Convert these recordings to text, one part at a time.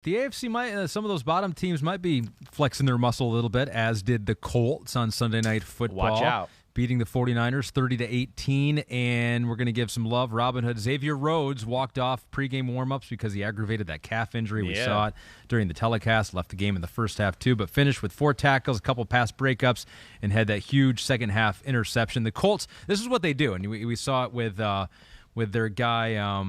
the AFC might some of those bottom teams might be flexing their muscle a little bit, as did the Colts on Sunday Night Football. Watch out. Beating the 49ers 30-18, and we're going to give some love. Robin Hood Xavier Rhodes walked off pregame warmups because he aggravated that calf injury. We saw it during the telecast, left the game in the first half too, but finished with 4 tackles, a couple pass breakups, and had that huge second half interception. The Colts, this is what they do, and we saw it with their guy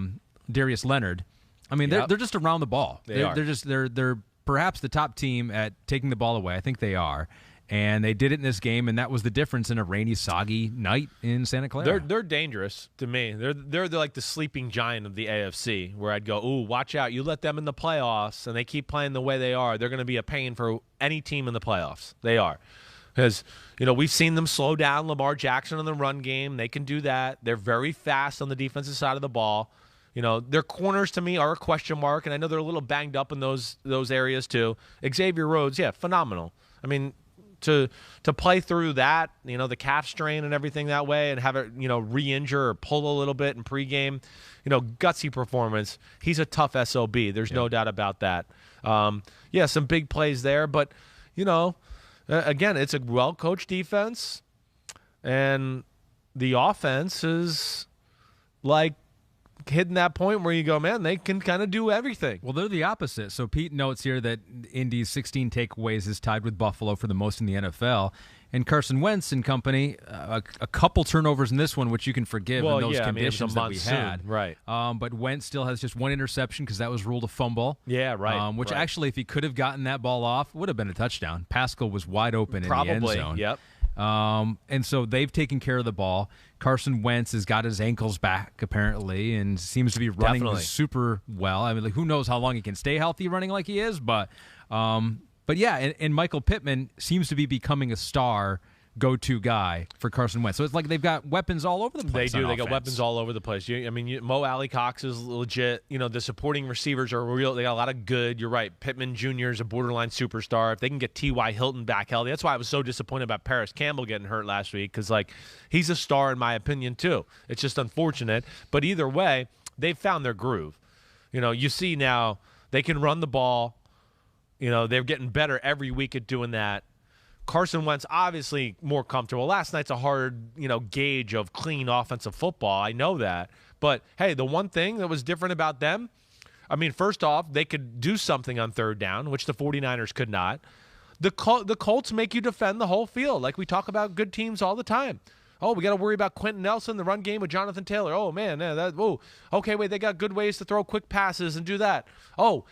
Darius Leonard. I mean, they're just around the ball. They're perhaps the top team at taking the ball away. I think they are. And they did it in this game, and that was the difference in a rainy, soggy night in Santa Clara. They're dangerous to me. They're like the sleeping giant of the AFC, where I'd go, ooh, watch out. You let them in the playoffs, and they keep playing the way they are, they're going to be a pain for any team in the playoffs. They are. Because, we've seen them slow down Lamar Jackson in the run game. They can do that. They're very fast on the defensive side of the ball. Their corners to me are a question mark, and I know they're a little banged up in those areas too. Xavier Rhodes, phenomenal. I mean, to play through that, the calf strain and everything that way, and have it, re-injure or pull a little bit in pregame, gutsy performance. He's a tough SOB. There's no doubt about that. Some big plays there, but, again, it's a well-coached defense, and the offense is like hitting that point where you go, man, they can kind of do everything. Well, they're the opposite. So Pete notes here that Indy's 16 takeaways is tied with Buffalo for the most in the NFL. And Carson Wentz and company, a couple turnovers in this one, which you can forgive in those conditions that we had. Right. But Wentz still has just 1 interception because that was ruled a fumble. Yeah, right. Which actually, if he could have gotten that ball off, would have been a touchdown. Pascal was wide open in the end zone. Yep. And so they've taken care of the ball. Carson Wentz has got his ankles back, apparently, and seems to be running super well. I mean, who knows how long he can stay healthy running like he is, but yeah, and Michael Pittman seems to be becoming a star go-to guy for Carson Wentz. So it's like they've got weapons all over the place. They do. They got weapons all over the place. Mo Alley-Cox is legit. The supporting receivers are real. They got a lot of good. You're right. Pittman Jr. is a borderline superstar. If they can get T.Y. Hilton back healthy, that's why I was so disappointed about Paris Campbell getting hurt last week, because he's a star in my opinion too. It's just unfortunate. But either way, they've found their groove. You see now they can run the ball. They're getting better every week at doing that. Carson Wentz obviously more comfortable. Last night's a hard, gauge of clean offensive football. I know that. But, hey, the one thing that was different about them, I mean, first off, they could do something on third down, which the 49ers could not. The Colts make you defend the whole field. Like we talk about good teams all the time. Oh, we got to worry about Quentin Nelson, the run game with Jonathan Taylor. Oh, man. Okay, wait, they got good ways to throw quick passes and do that. Oh,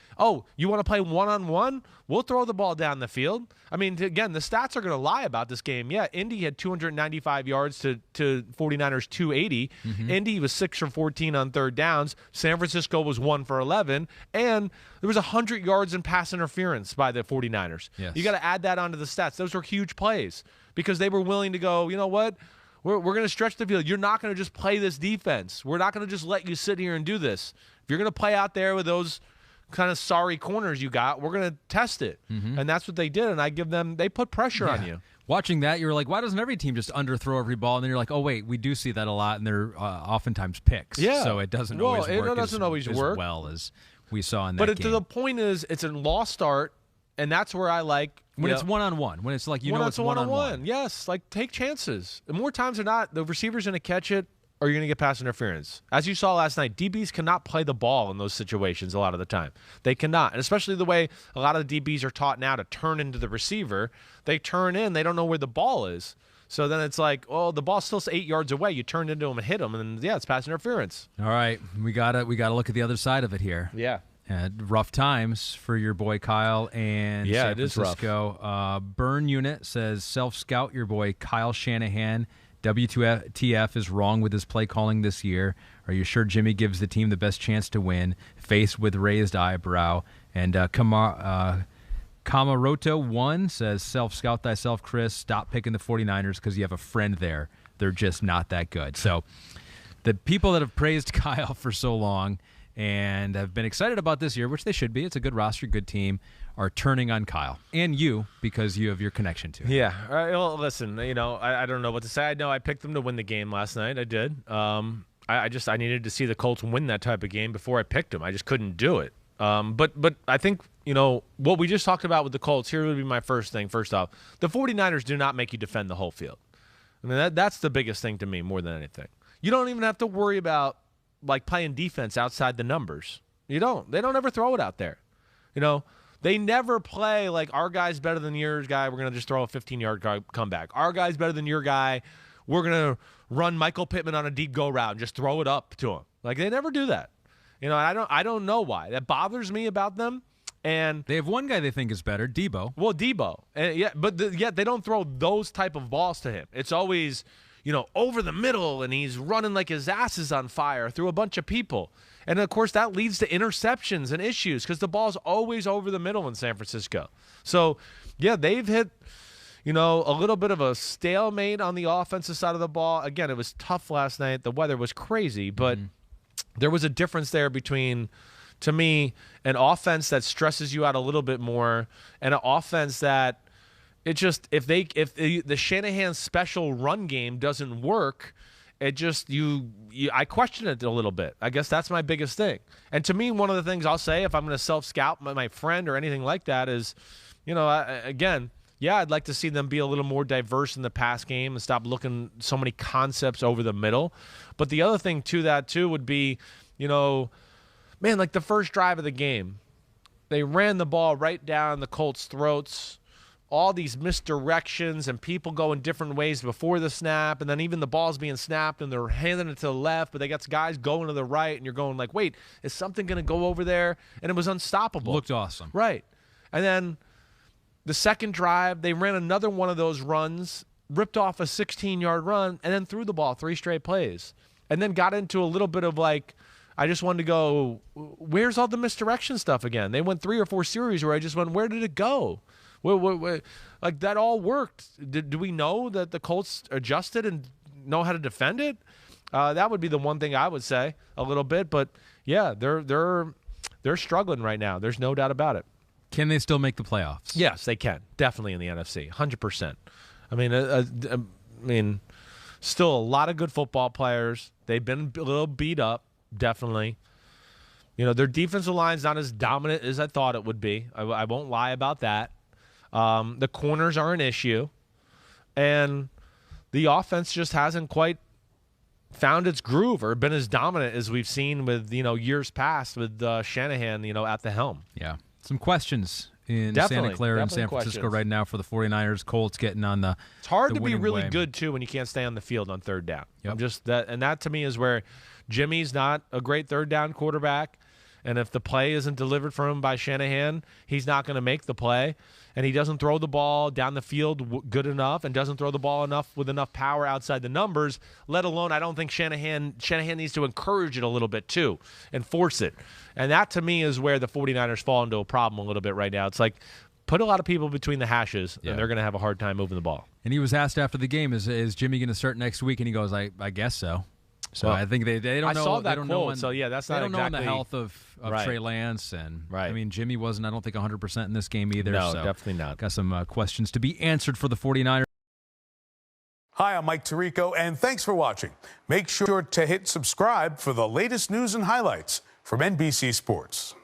you want to play one-on-one? We'll throw the ball down the field. I mean, again, the stats are going to lie about this game. Yeah, Indy had 295 yards to 49ers 280. Mm-hmm. Indy was 6 for 14 on third downs. San Francisco was 1 for 11. And there was 100 yards in pass interference by the 49ers. Yes. You got to add that onto the stats. Those were huge plays because they were willing to go, you know what? We're going to stretch the field. You're not going to just play this defense. We're not going to just let you sit here and do this. If you're going to play out there with those kind of sorry corners you got, we're going to test it. Mm-hmm. And that's what they did, and they put pressure on you. Watching that, you were like, why doesn't every team just underthrow every ball? And then you're like, oh, wait, we do see that a lot, and they're oftentimes picks. Yeah. So it doesn't always work as well as we saw in that game. But the point is, it's a lost start, and that's where I like – when it's one-on-one, when it's like it's one-on-one. Yes, take chances. And more times than not, the receiver's going to catch it or you're going to get pass interference. As you saw last night, DBs cannot play the ball in those situations a lot of the time. They cannot, and especially the way a lot of the DBs are taught now to turn into the receiver. They turn in, they don't know where the ball is. So then it's like, oh, the ball's still 8 yards away. You turned into him and hit him, and it's pass interference. All right, we gotta look at the other side of it here. Yeah. Rough times for your boy Kyle and San Francisco. It is rough. Burn Unit says, self-scout your boy Kyle Shanahan. WTF is wrong with his play calling this year. Are you sure Jimmy gives the team the best chance to win? Face with raised eyebrow. And Kamaroto1 says, self-scout thyself, Chris. Stop picking the 49ers because you have a friend there. They're just not that good. So the people that have praised Kyle for so long and have been excited about this year, which they should be, it's a good roster, good team, are turning on Kyle and you because you have your connection to him. Yeah. Well, listen, I don't know what to say. I know I picked them to win the game last night. I did. I needed to see the Colts win that type of game before I picked them. I just couldn't do it. But I think, what we just talked about with the Colts, here would be my first thing. First off, the 49ers do not make you defend the whole field. I mean, that's the biggest thing to me more than anything. You don't even have to worry about, playing defense outside the numbers. You don't. They don't ever throw it out there. They never play our guy's better than your guy. We're going to just throw a 15-yard comeback. Our guy's better than your guy. We're going to run Michael Pittman on a deep go route and just throw it up to him. They never do that. I don't know why. That bothers me about them. And they have one guy they think is better, Debo. Well, Debo. Yet they don't throw those type of balls to him. It's always, over the middle, and he's running like his ass is on fire through a bunch of people. And, of course, that leads to interceptions and issues because the ball's always over the middle in San Francisco. So, yeah, they've hit, a little bit of a stalemate on the offensive side of the ball. Again, it was tough last night. The weather was crazy, but there was a difference there between, to me, an offense that stresses you out a little bit more and an offense that it just, if the Shanahan special run game doesn't work, it just, I question it a little bit. I guess that's my biggest thing. And to me, one of the things I'll say if I'm going to self-scout my friend or anything like that is, I'd like to see them be a little more diverse in the pass game and stop looking so many concepts over the middle. But the other thing to that, too, would be, the first drive of the game, they ran the ball right down the Colts' throats. All these misdirections and people going different ways before the snap, and then even the ball's being snapped and they're handing it to the left, but they got guys going to the right, and you're going wait, is something going to go over there? And it was unstoppable. Looked awesome. Right. And then the second drive, they ran another one of those runs, ripped off a 16-yard run, and then threw the ball 3 straight plays. And then got into a little bit of I just wanted to go, where's all the misdirection stuff again? They went 3 or 4 series where I just went, where did it go? That all worked. Do we know that the Colts adjusted and know how to defend it? That would be the one thing I would say a little bit. But yeah, they're struggling right now. There's no doubt about it. Can they still make the playoffs? Yes, they can. Definitely in the NFC, 100%. I mean, still a lot of good football players. They've been a little beat up, definitely. Their defensive line's not as dominant as I thought it would be. I won't lie about that. The corners are an issue, and the offense just hasn't quite found its groove or been as dominant as we've seen with years past with Shanahan at the helm. Yeah, some questions in Santa Clara and San Francisco right now for the 49ers. Colts getting on the It's hard to be really way. good too when you can't stay on the field on third down. Yep. That to me is where Jimmy's not a great third down quarterback. And if the play isn't delivered for him by Shanahan, he's not going to make the play. And he doesn't throw the ball down the field good enough and doesn't throw the ball with enough power outside the numbers, let alone I don't think Shanahan needs to encourage it a little bit too and force it. And that to me is where the 49ers fall into a problem a little bit right now. It's put a lot of people between the hashes, and they're going to have a hard time moving the ball. And he was asked after the game, is Jimmy going to start next week? And he goes, I guess so. So I think they don't know. I saw that they don't quote, know when, so yeah, that's not they don't exactly know the health of right. Trey Lance, and right. I mean Jimmy wasn't, I don't think 100% in this game either. No, so definitely not. Got some questions to be answered for the 49ers. Hi, I'm Mike Tirico, and thanks for watching. Make sure to hit subscribe for the latest news and highlights from NBC Sports.